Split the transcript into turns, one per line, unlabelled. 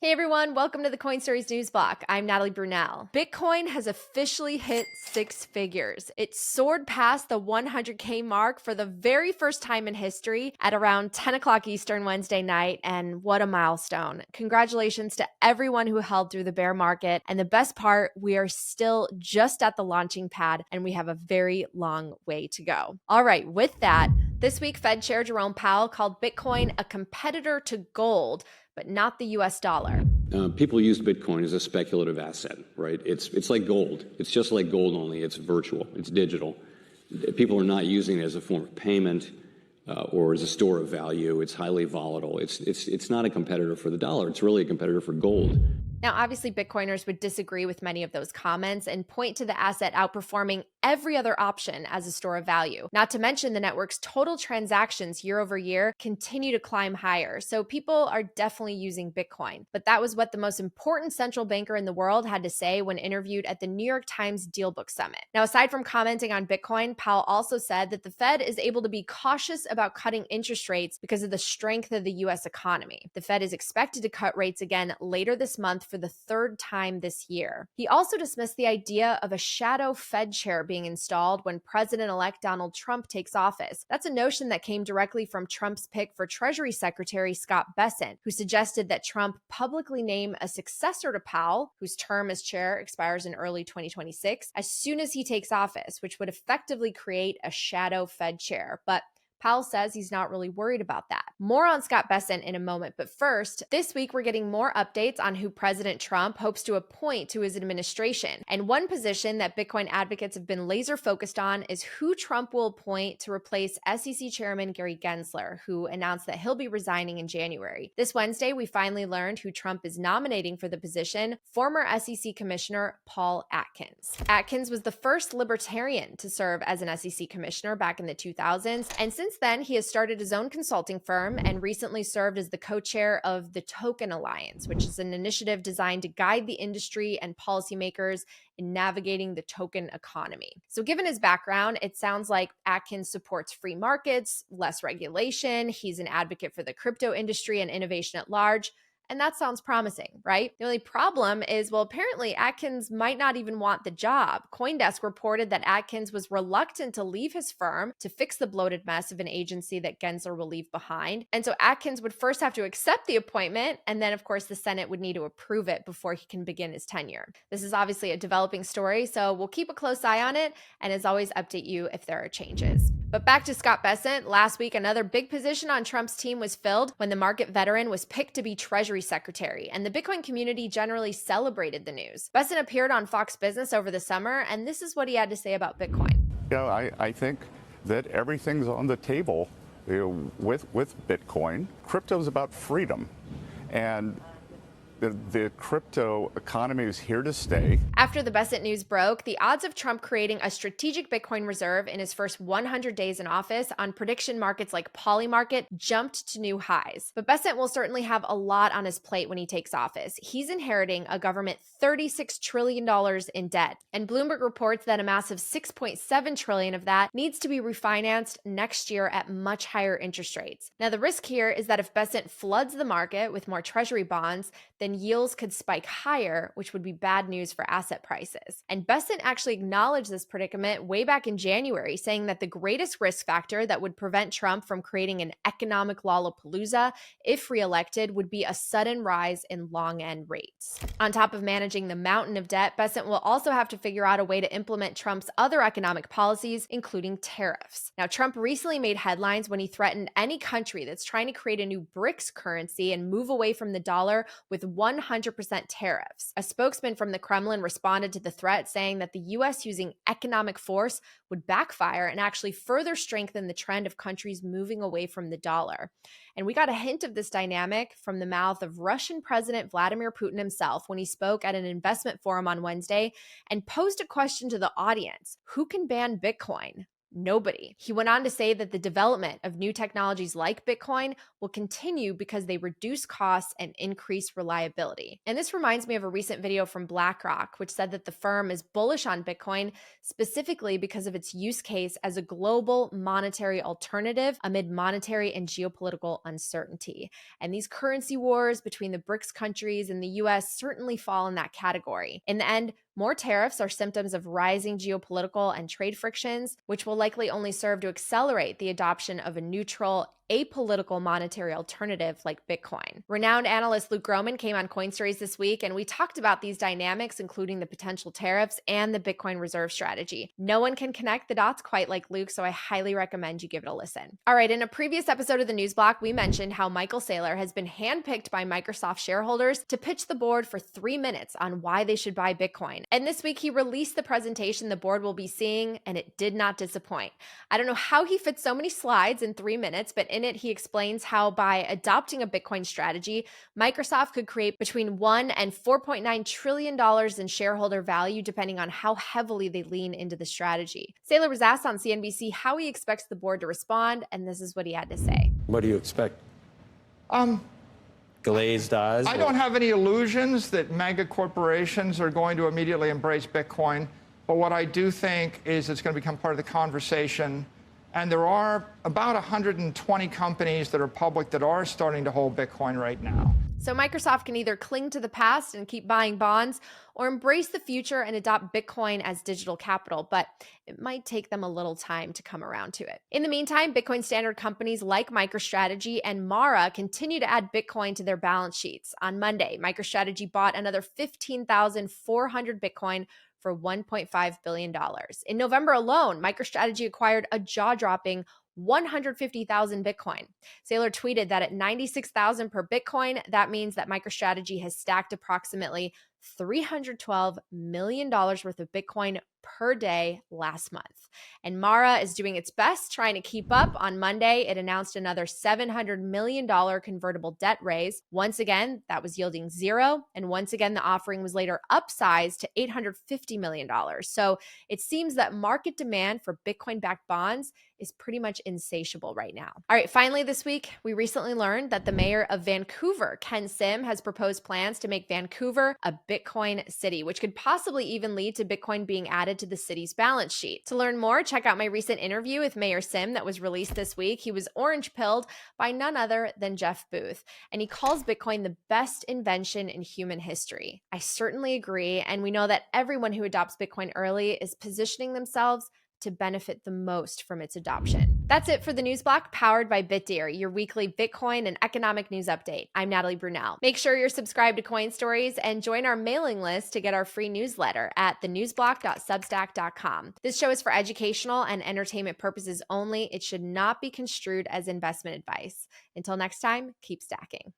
Hey everyone, welcome to the CoinStories News Block. I'm Natalie Brunell. Bitcoin has officially hit six figures. It soared past the 100K mark for the very first time in history at around 10 o'clock Eastern Wednesday night, and what a milestone. Congratulations to everyone who held through the bear market, and the best part, we are still just at the launching pad, and we have a very long way to go. All right, with that, this week Fed Chair Jerome Powell called Bitcoin a competitor to gold, but not the US dollar.
People use Bitcoin as a speculative asset, right? It's like gold. It's just like gold, only it's virtual. It's digital. People are not using it as a form of payment or as a store of value. It's highly volatile. It's not a competitor for the dollar. It's really a competitor for gold.
Now, obviously, Bitcoiners would disagree with many of those comments and point to the asset outperforming every other option as a store of value. Not to mention the network's total transactions year over year continue to climb higher. So people are definitely using Bitcoin. But that was what the most important central banker in the world had to say when interviewed at the New York Times Dealbook Summit. Now, aside from commenting on Bitcoin, Powell also said that the Fed is able to be cautious about cutting interest rates because of the strength of the US economy. The Fed is expected to cut rates again later this month for the third time this year. He also dismissed the idea of a shadow Fed chair being installed when President-elect Donald Trump takes office. That's a notion that came directly from Trump's pick for Treasury Secretary Scott Bessent, who suggested that Trump publicly name a successor to Powell, whose term as chair expires in early 2026, as soon as he takes office, which would effectively create a shadow Fed chair. But Powell says he's not really worried about that. More on Scott Bessent in a moment, but first, this week we're getting more updates on who President Trump hopes to appoint to his administration. And one position that Bitcoin advocates have been laser focused on is who Trump will appoint to replace SEC Chairman Gary Gensler, who announced that he'll be resigning in January. This Wednesday, we finally learned who Trump is nominating for the position, former SEC Commissioner Paul Atkins. Atkins was the first libertarian to serve as an SEC Commissioner back in the 2000s, and since then, he has started his own consulting firm and recently served as the co-chair of the Token Alliance, which is an initiative designed to guide the industry and policymakers in navigating the token economy. So given his background, it sounds like Atkins supports free markets, less regulation. He's an advocate for the crypto industry and innovation at large. And that sounds promising, right? The only problem is, well, apparently Atkins might not even want the job. CoinDesk reported that Atkins was reluctant to leave his firm to fix the bloated mess of an agency that Gensler will leave behind. And so Atkins would first have to accept the appointment, and then, of course, the Senate would need to approve it before he can begin his tenure. This is obviously a developing story, so we'll keep a close eye on it, and as always, update you if there are changes. But back to Scott Bessent. Last week, another big position on Trump's team was filled when the market veteran was picked to be Treasury Secretary, and the Bitcoin community generally celebrated the news. Bessent appeared on Fox Business over the summer, and this is what he had to say about Bitcoin.
I think that everything's on the table with Bitcoin. Crypto is about freedom, and the crypto economy is here to stay.
After the Bessent news broke, the odds of Trump creating a strategic Bitcoin reserve in his first 100 days in office on prediction markets like Polymarket jumped to new highs. But Bessent will certainly have a lot on his plate when he takes office. He's inheriting a government $36 trillion in debt, and Bloomberg reports that a massive $6.7 trillion of that needs to be refinanced next year at much higher interest rates. Now, the risk here is that if Bessent floods the market with more Treasury bonds, then yields could spike higher, which would be bad news for asset prices. And Bessent actually acknowledged this predicament way back in January, saying that the greatest risk factor that would prevent Trump from creating an economic Lollapalooza, if reelected, would be a sudden rise in long-end rates. On top of managing the mountain of debt, Bessent will also have to figure out a way to implement Trump's other economic policies, including tariffs. Now, Trump recently made headlines when he threatened any country that's trying to create a new BRICS currency and move away from the dollar with 100% tariffs. A spokesman from the Kremlin responded to the threat, saying that the U.S. using economic force would backfire and actually further strengthen the trend of countries moving away from the dollar. And we got a hint of this dynamic from the mouth of Russian President Vladimir Putin himself when he spoke at an investment forum on Wednesday and posed a question to the audience: who can ban Bitcoin? Nobody. He went on to say that the development of new technologies like Bitcoin will continue because they reduce costs and increase reliability. And this reminds me of a recent video from BlackRock, which said that the firm is bullish on Bitcoin specifically because of its use case as a global monetary alternative amid monetary and geopolitical uncertainty. And these currency wars between the BRICS countries and the US certainly fall in that category. In the end, more tariffs are symptoms of rising geopolitical and trade frictions, which will likely only serve to accelerate the adoption of a neutral, apolitical monetary alternative like Bitcoin. Renowned analyst Luke Groman came on CoinStories this week, and we talked about these dynamics, including the potential tariffs and the Bitcoin reserve strategy. No one can connect the dots quite like Luke, so I highly recommend you give it a listen. All right, in a previous episode of the News Block, we mentioned how Michael Saylor has been handpicked by Microsoft shareholders to pitch the board for 3 minutes on why they should buy Bitcoin. And this week, he released the presentation the board will be seeing, and it did not disappoint. I don't know how he fits so many slides in 3 minutes, but in it, he explains how by adopting a Bitcoin strategy, Microsoft could create between $1 and $4.9 trillion in shareholder value, depending on how heavily they lean into the strategy. Saylor was asked on CNBC how he expects the board to respond, and this is what he had to say.
What do you expect? Glazed eyes?
I don't have any illusions that mega corporations are going to immediately embrace Bitcoin. But what I do think is it's going to become part of the conversation. And there are about 120 companies that are public that are starting to hold Bitcoin right now.
So Microsoft can either cling to the past and keep buying bonds or embrace the future and adopt Bitcoin as digital capital, but it might take them a little time to come around to it. In the meantime, Bitcoin standard companies like MicroStrategy and MARA continue to add Bitcoin to their balance sheets. On Monday, MicroStrategy bought another 15,400 Bitcoin for $1.5 billion. In November alone, MicroStrategy acquired a jaw-dropping 150,000 Bitcoin. Saylor tweeted that at 96,000 per Bitcoin, that means that MicroStrategy has stacked approximately $312 million worth of Bitcoin per day last month. And MARA is doing its best trying to keep up. On Monday, it announced another $700 million convertible debt raise. Once again, that was yielding zero. And once again, the offering was later upsized to $850 million. So it seems that market demand for Bitcoin-backed bonds is pretty much insatiable right now. All right, finally this week, we recently learned that the mayor of Vancouver, Ken Sim, has proposed plans to make Vancouver a Bitcoin city, which could possibly even lead to Bitcoin being added to the city's balance sheet. To learn more, check out my recent interview with Mayor Sim that was released this week. He was orange-pilled by none other than Jeff Booth, and he calls Bitcoin the best invention in human history. I certainly agree, and we know that everyone who adopts Bitcoin early is positioning themselves to benefit the most from its adoption. That's it for the News Block, powered by BitDeer, your weekly Bitcoin and economic news update. I'm Natalie Brunell. Make sure you're subscribed to CoinStories and join our mailing list to get our free newsletter at thenewsblock.substack.com. This show is for educational and entertainment purposes only. It should not be construed as investment advice. Until next time, keep stacking.